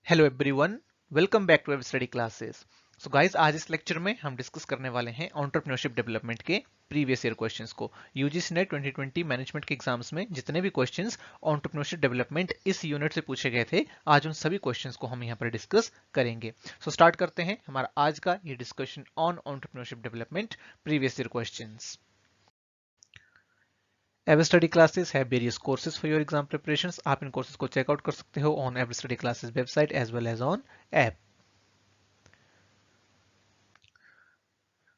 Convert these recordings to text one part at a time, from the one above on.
Hello everyone, welcome back to study classes. So guys, आज इस lecture में हम डिस्कस करने वाले हैं एंटरप्रेन्योरशिप डेवलपमेंट के प्रीवियस ईयर क्वेश्चंस को। यूजीसी नेट 2020 मैनेजमेंट के एग्जाम्स में जितने भी क्वेश्चंस एंटरप्रेन्योरशिप डेवलपमेंट इस यूनिट से पूछे गए थे, आज उन सभी क्वेश्चंस को हम यहाँ पर डिस्कस करेंगे। सो स्टार्ट करते हैं हमारा आज का ये discussion on entrepreneurship development previous year questions. Ever Study Classes है various courses for your exam preparations. आप इन कोर्सेज को चेकआउट कर सकते हो on Ever Study Classes website as well as on app.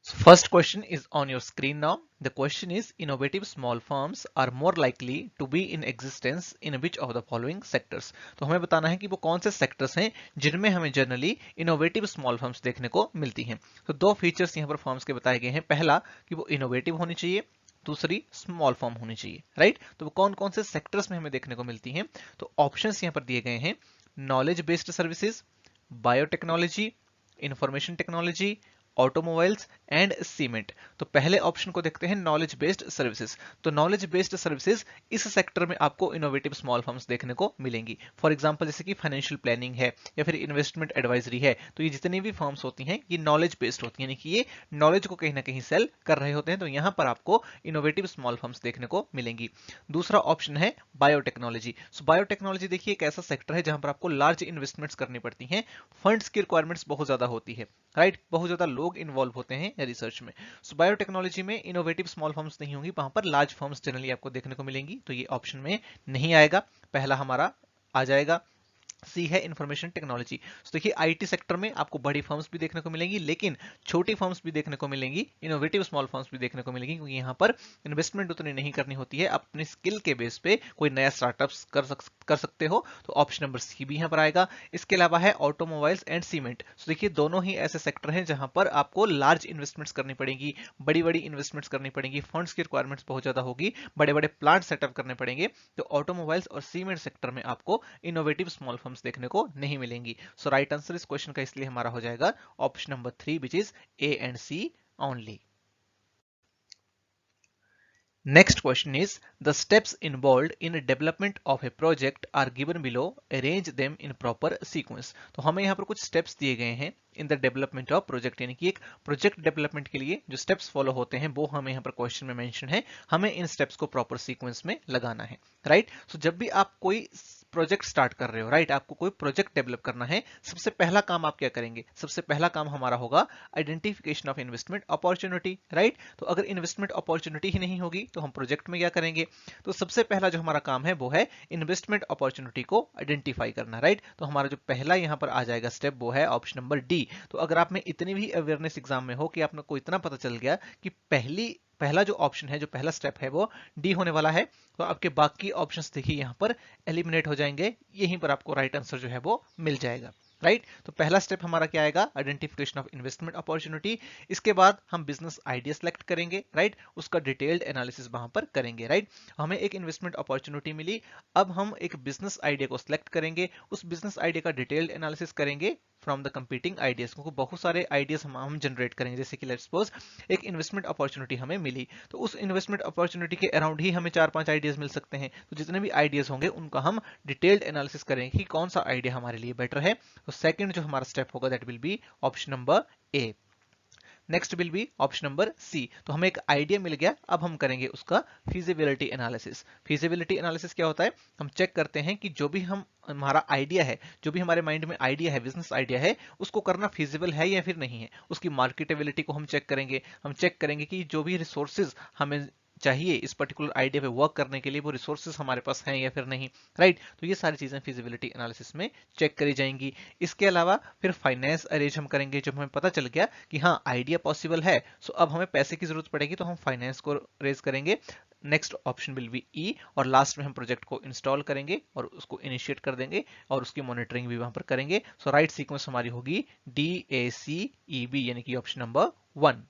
So first question is on your screen now. The question is, innovative small firms are more likely to be in existence in which of the following sectors? तो हमें बताना है कि वो कौन से sectors हैं जिनमें हमें जनरली इनोवेटिव स्मॉल फर्म्स देखने को मिलती हैं। तो दो फीचर्स यहाँ पर फर्म्स के बताए गए हैं। पहला कि वो इनोवेटिव होनी चाहिए, दूसरी स्मॉल फर्म होनी चाहिए, राइट। तो वो कौन कौन से सेक्टर्स में हमें देखने को मिलती हैं? तो ऑप्शंस यहाँ पर दिए गए हैं: knowledge based services, biotechnology, information technology, automobiles and cement. तो पहले ऑप्शन को देखते हैं, नॉलेज बेस्ड सर्विसेज। तो नॉलेज बेस्ड सर्विसेज, इस सेक्टर में आपको इनोवेटिव स्मॉल फर्म्स देखने को मिलेंगी। फॉर एग्जांपल जैसे कि फाइनेंशियल प्लानिंग है या फिर इन्वेस्टमेंट एडवाइजरी है, तो ये जितनी भी फर्म्स होती हैं ये नॉलेज बेस्ड होती हैं, यानी कि ये नॉलेज को कहीं ना कहीं सेल कर रहे होते हैं। तो यहाँ पर आपको इनोवेटिव स्मॉल फर्म्स देखने को मिलेंगी। दूसरा ऑप्शन है बायोटेक्नोलॉजी। सो बायोटेक्नोलॉजी देखिए एक ऐसा सेक्टर है जहां पर आपको लार्ज इन्वेस्टमेंट्स करनी पड़ती हैं, फंड्स की रिक्वायरमेंट्स बहुत ज्यादा होती है, राइट। बहुत ज्यादा लोग इन्वॉल्व होते हैं रिसर्च में। सो बायोटेक्नोलॉजी में इनोवेटिव स्मॉल फर्म्स नहीं होंगी, वहां पर लार्ज फर्म्स जनरली आपको देखने को मिलेंगी। तो ये ऑप्शन में नहीं आएगा, पहला हमारा आ जाएगा। सी है इंफॉर्मेशन टेक्नोलॉजी। तो देखिए आईटी सेक्टर में आपको बड़ी फर्म्स भी देखने को मिलेंगी, लेकिन छोटी फर्म्स भी देखने को मिलेंगी, इनोवेटिव स्मॉल फर्म्स भी देखने को मिलेंगी, क्योंकि यहाँ पर इन्वेस्टमेंट उतनी नहीं करनी होती है। अपनी स्किल के बेस पे कोई नया स्टार्टअप्स कर सकते हो। तो ऑप्शन नंबर सी भी यहाँ पर आएगा। इसके अलावा है ऑटोमोबाइल्स एंड सीमेंट। तो देखिए दोनों ही ऐसे सेक्टर हैं जहां पर आपको लार्ज इन्वेस्टमेंट्स करनी पड़ेगी, बड़ी बड़ी इन्वेस्टमेंट्स करनी पड़ेगी, फंड्स की रिक्वायरमेंट्स बहुत ज्यादा होगी, बड़े बड़े प्लांट सेटअप करने पड़ेंगे। तो ऑटोमोबाइल्स और सीमेंट सेक्टर में आपको इनोवेटिव स्मॉल फर्म्स देखने को नहीं मिलेंगी। सो राइट आंसर इस क्वेश्चन का इसलिए हमारा हो जाएगा option number 3, which is A and C only. Next question is, the steps involved in development of a project are given below, arrange them in proper sequence। तो हमें यहाँ पर कुछ steps दिए गए हैं in the development of project, यानी कि एक प्रोजेक्ट डेवलपमेंट के लिए जो स्टेप्स फॉलो होते हैं वो हमें यहाँ पर क्वेश्चन में मेंशन है। हमें इन स्टेप्स को प्रॉपर सीक्वेंस में लगाना है, राइट। सो जब भी आप कोई प्रोजेक्ट स्टार्ट कर रहे हो, राइट, आपको कोई प्रोजेक्ट डेवलप करना है, सबसे पहला काम आप क्या करेंगे? सबसे पहला काम हमारा होगा identification of investment opportunity, right. तो अगर इन्वेस्टमेंट अपॉर्चुनिटी ही नहीं होगी तो हम प्रोजेक्ट में क्या करेंगे? तो सबसे पहला जो हमारा काम है वो है इन्वेस्टमेंट अपॉर्चुनिटी को आइडेंटिफाई करना, राइट। तो हमारा जो पहला यहाँ पर आ जाएगा स्टेप वो है ऑप्शन नंबर डी। तो अगर आप में इतनी भी अवेयरनेस एग्जाम में हो कि आपने को इतना पता चल गया कि पहला जो ऑप्शन है, जो पहला स्टेप है वो डी होने वाला है, तो आपके बाकी ऑप्शंस देखिए यहाँ पर एलिमिनेट हो जाएंगे। यहीं पर आपको राइट आंसर जो है वो मिल जाएगा, राइट। तो पहला स्टेप हमारा क्या आएगा? Identification of investment opportunity. इसके बाद हम बिजनेस आइडिया सेलेक्ट करेंगे, राइट, उसका डिटेल्ड एनालिसिस वहां पर करेंगे, राइट। हमें एक इन्वेस्टमेंट अपॉर्चुनिटी मिली, अब हम एक बिजनेस आइडिया को सिलेक्ट करेंगे, उस बिजनेस आइडिया का डिटेल्ड एनालिसिस करेंगे फ्रॉम द कंपीटिंग आइडियाज, क्योंकि बहुत सारे आइडियाज हम जनरेट करेंगे। जैसे कि लेट्स सपोज एक इन्वेस्टमेंट अपॉर्चुनिटी हमें मिली, तो उस इन्वेस्टमेंट अपॉर्चुनिटी के अराउंड ही हमें 4-5 आइडियाज मिल सकते हैं। तो जितने भी आइडियाज होंगे उनका हम डिटेल्ड एनालिसिस करेंगे कि कौन सा आइडिया हमारे लिए बेटर है। तो सेकंड जो हमारा स्टेप होगा that will be option number A. Next will be option number C. तो हमें एक आइडिया मिल गया, अब हम करेंगे उसका फिजिबिलिटी एनालिसिस। फिजिबिलिटी एनालिसिस क्या होता है? हम चेक करते हैं कि जो भी हमारा आइडिया है, जो भी हमारे माइंड में आइडिया है, बिजनेस आइडिया है, उसको करना फिजिबल है या फिर नहीं है। उसकी मार्केटेबिलिटी को हम चेक करेंगे। हम चेक करेंगे कि जो भी रिसोर्सेज हमें चाहिए इस पर्टिकुलर आइडिया पे वर्क करने के लिए, वो रिसोर्सेज हमारे पास हैं या फिर नहीं, राइट। तो ये सारी चीजें फिजिबिलिटी एनालिसिस में चेक करी जाएंगी। इसके अलावा फिर फाइनेंस अरेंज हम करेंगे। जब हमें पता चल गया कि हाँ आइडिया पॉसिबल है, सो अब हमें पैसे की जरूरत पड़ेगी, तो हम फाइनेंस को रेज करेंगे। Next option will be E, और लास्ट में हम प्रोजेक्ट को इंस्टॉल करेंगे और उसको इनिशिएट कर देंगे और उसकी मॉनिटरिंग भी वहां पर करेंगे। सो राइट सीक्वेंस हमारी होगी D A C E B, यानी कि option number 1।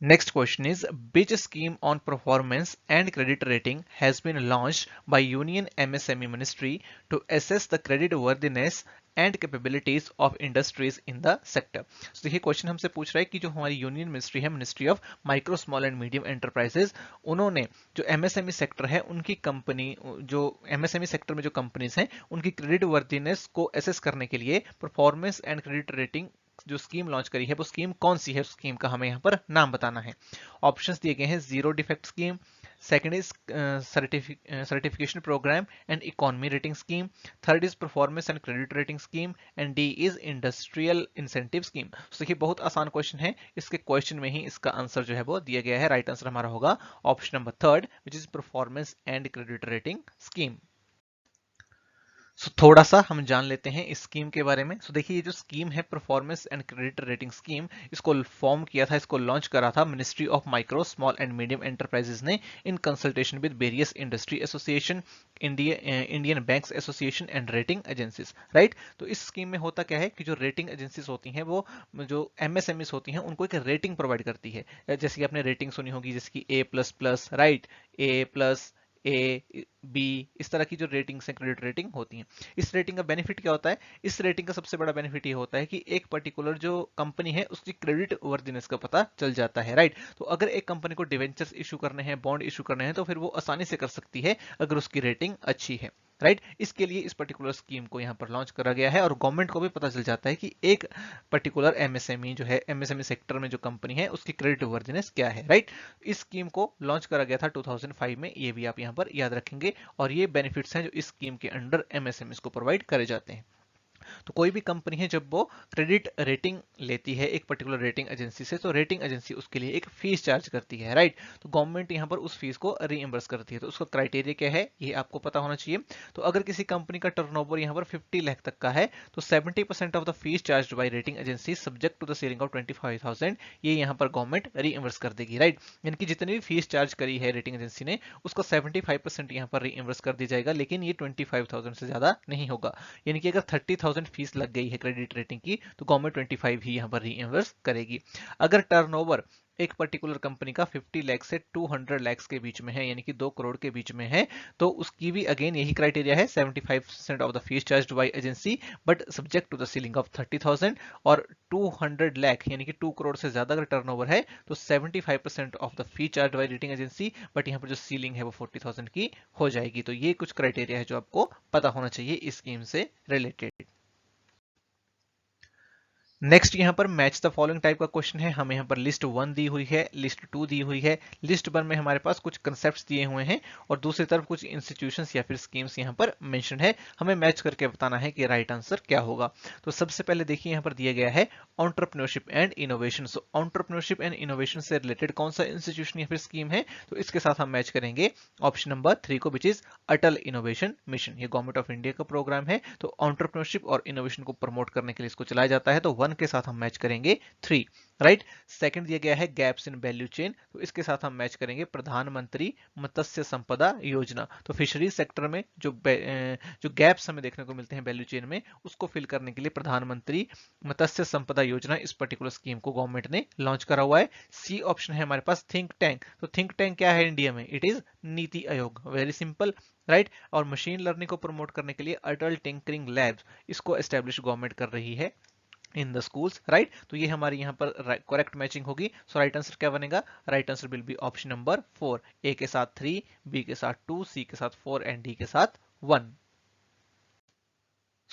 Next question is, which scheme on performance and credit rating has been launched by Union MSME Ministry to assess the credit worthiness and capabilities of industries in the sector. तो देखिए question हमसे पूछ रहा है कि जो हमारी union ministry है, ministry of micro small and medium enterprises, उन्होंने जो एमएसएमई सेक्टर है उनकी कंपनी, जो एमएसएमई सेक्टर में जो कंपनीज हैं उनकी क्रेडिट वर्दीनेस को एसेस करने के लिए परफॉर्मेंस एंड क्रेडिट रेटिंग जो स्कीम लॉन्च करी है वो स्कीम कौन सी है, उस स्कीम का हमें यहाँ पर नाम बताना है। ऑप्शंस दिए गए हैं, zero defect scheme, second is certification program and economy rating scheme, third is performance and credit rating scheme and D is industrial incentive scheme। तो देखिए बहुत आसान क्वेश्चन है, इसके क्वेश्चन में ही इसका आंसर जो है वो दिया गया है। राइट आंसर हमारा होगा option number third, which is performance and credit rating scheme. थोड़ा सा हम जान लेते हैं इस स्कीम के बारे में। देखिए ये जो स्कीम है performance and credit rating scheme, इसको फॉर्म किया था, इसको लॉन्च करा था ministry of micro small and medium enterprises ने in consultation with various industry association, Indian banks association and rating agencies. Right, तो इस स्कीम में होता क्या है कि जो रेटिंग एजेंसीज होती हैं वो जो एमएसएमईज होती हैं उनको एक रेटिंग प्रोवाइड करती है। जैसे कि आपने रेटिंग सुनी होगी जैसे कि A++, right, A+, A B, इस तरह की जो रेटिंग्स हैं, क्रेडिट रेटिंग होती हैं। इस रेटिंग का बेनिफिट क्या होता है? इस रेटिंग का सबसे बड़ा बेनिफिट ये होता है कि एक पर्टिकुलर जो कंपनी है उसकी क्रेडिट वर्दीनेस का पता चल जाता है। राइट, तो अगर एक कंपनी को डिवेंचर्स इशू करने हैं, बॉन्ड इशू करने हैं, तो फिर वो आसानी से कर सकती है अगर उसकी रेटिंग अच्छी है। राइट, इसके लिए इस पर्टिकुलर स्कीम को यहाँ पर लॉन्च करा गया है और गवर्नमेंट को भी पता चल जाता है कि एक पर्टिकुलर एमएसएमई जो है, एमएसएमई सेक्टर में जो कंपनी है उसकी क्रेडिट वर्दीनेस क्या है। राइट, इस स्कीम को लॉन्च करा गया था 2005 में, ये भी आप यहाँ पर याद रखेंगे। और ये बेनिफिट्स हैं जो इस स्कीम के अंडर एमएसएमई को प्रोवाइड करे जाते हैं। तो कोई भी कंपनी है जब वो क्रेडिट रेटिंग लेती है एक पर्टिकुलर रेटिंग एजेंसी से, तो रेटिंग एजेंसी उसके लिए एक फीस चार्ज करती है। राइट, तो गवर्नमेंट यहाँ पर उस फीस को रीइंबर्स करती है। तो उसका क्राइटेरिया क्या है ये आपको पता होना चाहिए। तो अगर किसी कंपनी का टर्नओवर यहाँ पर 50 लाख तक का है तो 70% of the fees charge by rating agency subject to the ceiling of 25,000 ये यहाँ पर गवर्नमेंट रीइंबर्स कर देगी। राइट, यानी कि जितनी भी फीस चार्ज करी है रेटिंग एजेंसी ने उसका 75% यहाँ पर रीइंबर्स कर दी जाएगा, लेकिन ये 25,000 से ज्यादा नहीं होगा। यानी कि अगर 30,000 फीस लग गई है क्रेडिट रेटिंग की तो गवर्नमेंट 25 ही यहाँ पर रीइंबर्स करेगी। अगर टर्नओवर एक पर्टिकुलर कंपनी का 50 लाख से 200 लाख के बीच में है, यानी कि 2 करोड़ के बीच में है, तो उसकी भी अगेन यही क्राइटेरिया है, 75% of the fees charged by agency but subject to the ceiling of 30,000। और 200 लाख यानी कि 2 करोड़ से ज्यादा अगर टर्नओवर है तो 75% of the fee charge by rating agency, but यहाँ पर जो सीलिंग है वो 40,000 की हो जाएगी। तो ये कुछ क्राइटेरिया है जो आपको पता होना चाहिए इस स्कीम से रिलेटेड। नेक्स्ट यहाँ पर मैच द फॉलोइंग टाइप का क्वेश्चन है। हमें यहाँ पर लिस्ट 1 दी हुई है, लिस्ट 2 दी हुई है। लिस्ट 1 में हमारे पास कुछ कंसेप्ट्स दिए हुए हैं और दूसरी तरफ कुछ इंस्टीट्यूशंस या फिर स्कीम्स यहाँ पर मेंशन है। हमें मैच करके बताना है कि राइट आंसर क्या होगा। तो सबसे पहले देखिए यहाँ पर दिया गया है entrepreneurship and innovation. So entrepreneurship and innovation से रिलेटेड कौन सा इंस्टीट्यूशन या फिर स्कीम है, तो इसके साथ हम मैच करेंगे ऑप्शन नंबर 3 को, which is Atal innovation mission. ये गवर्नमेंट ऑफ इंडिया का प्रोग्राम है, तो एंटरप्रेन्योरशिप और इनोवेशन को प्रमोट करने के लिए इसको चलाया जाता है। तो 1 के साथ हम मैच करेंगे 3। राइट, सेकंड दिया गया है गैप्स इन वैल्यू चेन, तो इसके साथ हम मैच करेंगे प्रधानमंत्री मत्स्य संपदा योजना। तो फिशरीज सेक्टर में जो गैप्स हमें देखने को मिलते हैं वैल्यू चेन में, उसको फिल करने के लिए प्रधानमंत्री मत्स्य संपदा योजना इस पर्टिकुलर स्कीम को गवर्नमेंट ने लॉन्च करा हुआ है। सी ऑप्शन है हमारे पास थिंक टैंक। तो थिंक टैंक क्या है इंडिया में? It is NITI Aayog. Very simple. Right, और मशीन लर्निंग को प्रमोट करने के लिए अटल टिंकरिंग लैब्स, इसको एस्टेब्लिश गवर्नमेंट कर रही है इन द स्कूल्स। राइट, तो ये हमारी यहाँ पर करेक्ट मैचिंग होगी। सो राइट आंसर क्या बनेगा? Right answer will be option number 4। ए के साथ 3, बी के साथ 2, सी के साथ 4 एंड डी के साथ 1।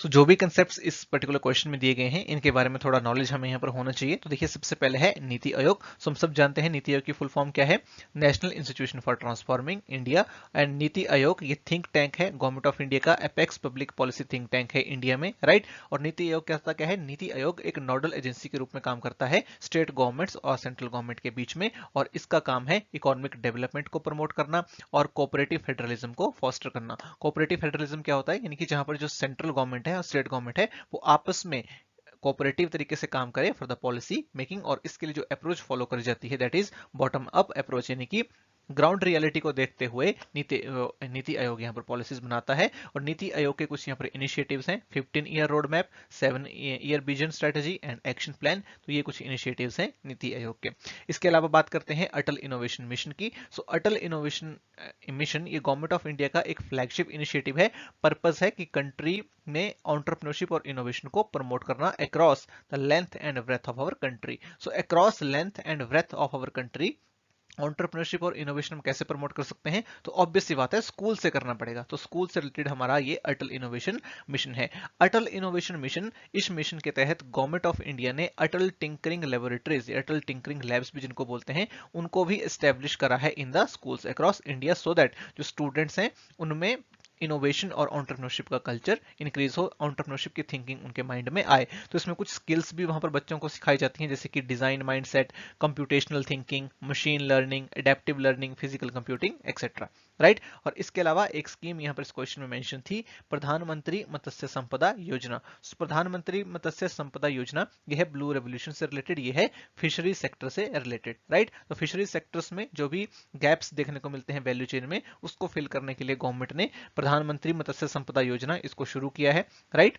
जो भी कंसेप्ट्स इस पर्टिकुलर क्वेश्चन में दिए गए हैं इनके बारे में थोड़ा नॉलेज हमें यहाँ पर होना चाहिए। तो देखिए सबसे पहले है नीति आयोग। हम सब जानते हैं नीति आयोग की फुल फॉर्म क्या है, national institution for transforming India. And NITI Aayog ये थिंक टैंक है, गवर्नमेंट ऑफ इंडिया का apex public policy think tank है इंडिया में। राइट, और नीति आयोग क्या है? नीति आयोग एक नोडल एजेंसी के रूप में काम करता है स्टेट गवर्नमेंट्स और सेंट्रल गवर्नमेंट के बीच में, और इसका काम है इकोनॉमिक डेवलपमेंट को प्रमोट करना और कोऑपरेटिव फेडरलिज्म को फॉस्टर करना। कोऑपरेटिव फेडरलिज्म क्या होता है? यानी कि जहां पर जो सेंट्रल गवर्नमेंट है और स्टेट गवर्नमेंट है वो आपस में कोऑपरेटिव तरीके से काम करे फॉर द पॉलिसी मेकिंग, और इसके लिए जो अप्रोच फॉलो करी जाती है that is bottom up approach, यानी कि ग्राउंड रियलिटी को देखते हुए नीति आयोग यहाँ पर पॉलिसीज बनाता है। और नीति आयोग के कुछ यहाँ पर इनिशिएटिव्स हैं, 15 year road map, 7 year vision strategy and action plan. तो ये कुछ इनिशिएटिव्स हैं नीति आयोग के। इसके अलावा बात करते हैं अटल इनोवेशन मिशन की। सो अटल इनोवेशन मिशन ये गवर्नमेंट ऑफ इंडिया का एक फ्लैगशिप इनिशिएटिव है। पर्पस है कि कंट्री में एंटरप्रेन्योरशिप और इनोवेशन को प्रमोट करना across the length and breadth of our country. So across length and breadth of our country entrepreneurship और इनोवेशन हम कैसे प्रमोट कर सकते हैं? तो ऑब्वियस सी बात है, स्कूल से करना पड़ेगा। तो स्कूल से रिलेटेड हमारा ये अटल इनोवेशन मिशन है। अटल इनोवेशन मिशन, इस मिशन के तहत गवर्नमेंट ऑफ इंडिया ने अटल टिंकरिंग लेबोरेटरीज, अटल टिंकरिंग लैब्स भी जिनको बोलते हैं, उनको भी एस्टेब्लिश करा है in the schools across India, so that जो स्टूडेंट्स हैं उनमें इनोवेशन और एंटरप्रेन्योरशिप का कल्चर इंक्रीज हो, एंटरप्रेन्योरशिप की थिंकिंग उनके माइंड में आए। तो इसमें कुछ स्किल्स भी वहां पर बच्चों को सिखाई जाती हैं, जैसे कि design mindset, computational thinking, machine learning, adaptive learning, physical computing etcetera, right. और इसके अलावा एक स्कीम यहाँ पर इस क्वेश्चन में मेंशन थी, प्रधानमंत्री मत्स्य संपदा योजना। प्रधानमंत्री मत्स्य संपदा योजना यह है ब्लू रेवोल्यूशन से रिलेटेड, ये है फिशरी सेक्टर से रिलेटेड, राइट। तो फिशरी सेक्टर्स में जो भी गैप्स देखने को मिलते हैं वैल्यू चेन में, उसको फिल करने के लिए गवर्नमेंट ने प्रधानमंत्री मत्स्य संपदा योजना इसको शुरू किया है, राइट।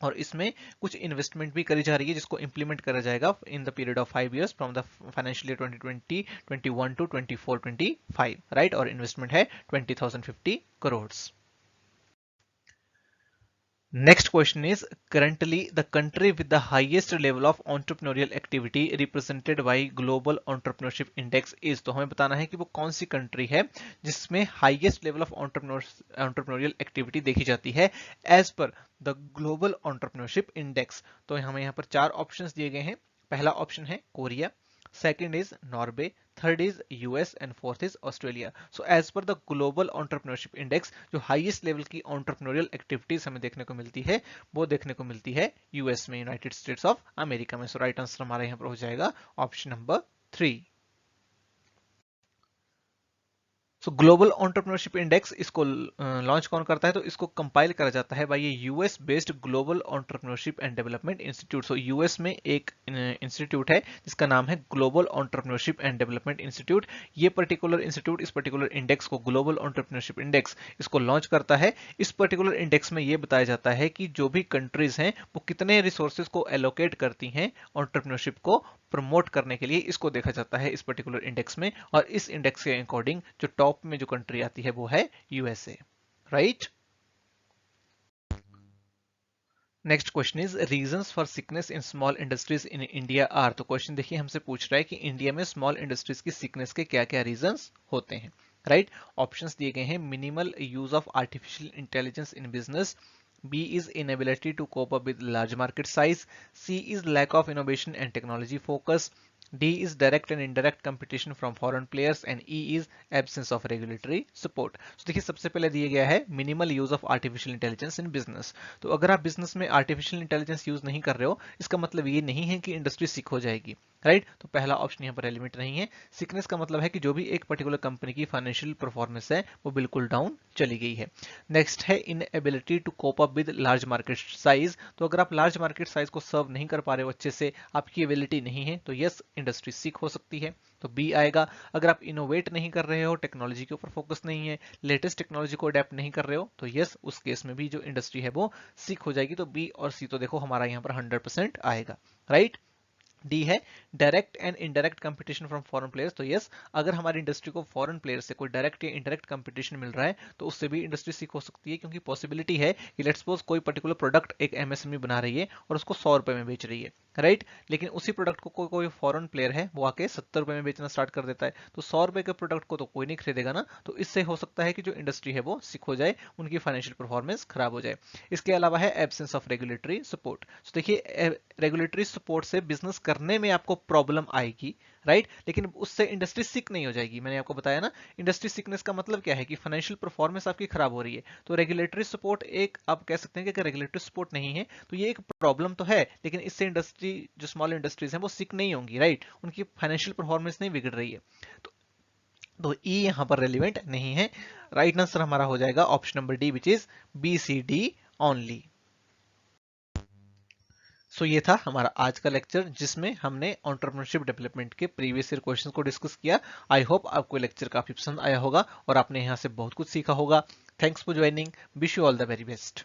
और इसमें कुछ इन्वेस्टमेंट भी करी जा रही है, जिसको इंप्लीमेंट करा जाएगा in the period of 5 years from the financial year 2020-21 to 24-25, right. और इन्वेस्टमेंट है 20,050 crore. Next question is, currently the country with the highest level of entrepreneurial activity represented by Global Entrepreneurship Index is। तो हमें बताना है कि वो कौन सी country है जिसमें highest level of entrepreneurial activity देखी जाती है as per the global entrepreneurship index. तो हमें यहाँ पर 4 ऑप्शंस दिए गए हैं। पहला ऑप्शन है Korea, second is Norway, third is US and fourth is Australia. So as per the Global Entrepreneurship Index, जो हाईएस्ट लेवल की entrepreneurial activities हमें देखने को मिलती है वो देखने को मिलती है यूएस में, यूनाइटेड स्टेट्स ऑफ अमेरिका में। सो राइट आंसर हमारा यहाँ पर हो जाएगा ऑप्शन नंबर 3। सो ग्लोबल एंटरप्रेन्योरशिप इंडेक्स इसको लॉन्च कौन करता है? तो इसको कंपाइल करा जाता है बाय ये US based global entrepreneurship and development institute. So US में एक इंस्टीट्यूट है जिसका नाम है global entrepreneurship and development institute. ये पर्टिकुलर इंस्टीट्यूट इस पर्टिकुलर इंडेक्स को, ग्लोबल एंटरप्रेन्योरशिप इंडेक्स, इसको लॉन्च करता है। इस पर्टिकुलर इंडेक्स में ये बताया जाता है कि जो भी कंट्रीज हैं वो कितने रिसोर्सेज को एलोकेट करती हैं एंटरप्रेन्योरशिप को प्रमोट करने के लिए, इसको देखा जाता है इस पर्टिकुलर इंडेक्स में। और इस इंडेक्स के अकॉर्डिंग जो टॉप में जो कंट्री आती है वो है USA, right. Next question is, reasons for sickness in small industries in India are. तो क्वेश्चन देखिए हमसे पूछ रहा है कि इंडिया में स्मॉल इंडस्ट्रीज की सिकनेस के क्या क्या रीजंस होते हैं, राइट। ऑप्शंस दिए गए हैं, minimal use of artificial intelligence in business, B is inability to cope up with large market size, C is lack of innovation and technology focus, D is direct and indirect competition from foreign players and E is absence of regulatory support। तो देखिए सबसे पहले दिया गया है minimal use of artificial intelligence in business. तो अगर आप बिजनेस में आर्टिफिशियल इंटेलिजेंस यूज नहीं कर रहे हो, इसका मतलब ये नहीं है कि इंडस्ट्री सिक हो जाएगी, राइट। तो पहला ऑप्शन यहाँ पर एलिमेंट नहीं है। सिकनेस का मतलब है कि जो भी एक पर्टिकुलर कंपनी की फाइनेंशियल परफॉर्मेंस है वो बिल्कुल डाउन चली गई है। नेक्स्ट है inability to cope up with large market size. तो अगर आप लार्ज मार्केट साइज को सर्व नहीं कर पा रहे हो अच्छे से, आपकी एबिलिटी नहीं है, तो यस इंडस्ट्री सिक हो सकती है, तो बी आएगा। अगर आप इनोवेट नहीं कर रहे हो, टेक्नोलॉजी के ऊपर फोकस नहीं है, लेटेस्ट टेक्नोलॉजी को अडेप्ट नहीं कर रहे हो, तो यस उस केस में भी जो इंडस्ट्री है वो सिक हो जाएगी। तो बी और सी तो देखो हमारा यहाँ पर 100% आएगा, राइट। डी है direct and indirect competition from foreign players. तो यस अगर हमारी इंडस्ट्री को फॉरेन प्लेयर से कोई डायरेक्ट या इनडायरेक्ट कंपटीशन मिल रहा है तो उससे भी इंडस्ट्री सीख हो सकती है, क्योंकि पॉसिबिलिटी है कि लेट्स सपोज कोई पर्टिकुलर प्रोडक्ट एक एमएसएमई बना रही है और उसको 100 रुपए में बेच रही है, राइट। लेकिन उसी प्रोडक्ट को कोई फॉरेन प्लेयर है वो आके 70 रुपए में बेचना स्टार्ट कर देता है, तो 100 रुपए के प्रोडक्ट को तो कोई नहीं खरीदेगा ना। तो इससे हो सकता है कि जो इंडस्ट्री है वो सिक हो जाए, उनकी फाइनेंशियल परफॉर्मेंस खराब हो जाए। इसके अलावा है एब्सेंस ऑफ रेगुलेटरी सपोर्ट। तो देखिए रेगुलेटरी सपोर्ट से बिजनेस करने में आपको प्रॉब्लम आएगी, राइट, लेकिन उससे इंडस्ट्री सिक नहीं हो जाएगी। मैंने आपको बताया ना, इंडस्ट्री सिकनेस का मतलब क्या है कि फाइनेंशियल परफॉर्मेंस आपकी खराब हो रही है। तो रेगुलेटरी सपोर्ट एक आप कह सकते हैं कि अगर रेगुलेटरी सपोर्ट नहीं है तो ये एक प्रॉब्लम तो है, लेकिन इससे इंडस्ट्री जो स्मॉल इंडस्ट्रीज हैं वो सिक नहीं होंगी, राइट, उनकी फाइनेंशियल परफॉर्मेंस नहीं बिगड़ रही है। तो ई यहां पर रेलिवेंट नहीं है। राइट आंसर हमारा हो जाएगा option number D, which is B C D only. So ये था हमारा आज का लेक्चर जिसमें हमने एंटरप्रेन्योरशिप डेवलपमेंट के प्रीवियस ईयर क्वेश्चन को डिस्कस किया। आई होप आपको लेक्चर काफी पसंद आया होगा और आपने यहाँ से बहुत कुछ सीखा होगा। Thanks for joining, wish you all the very best.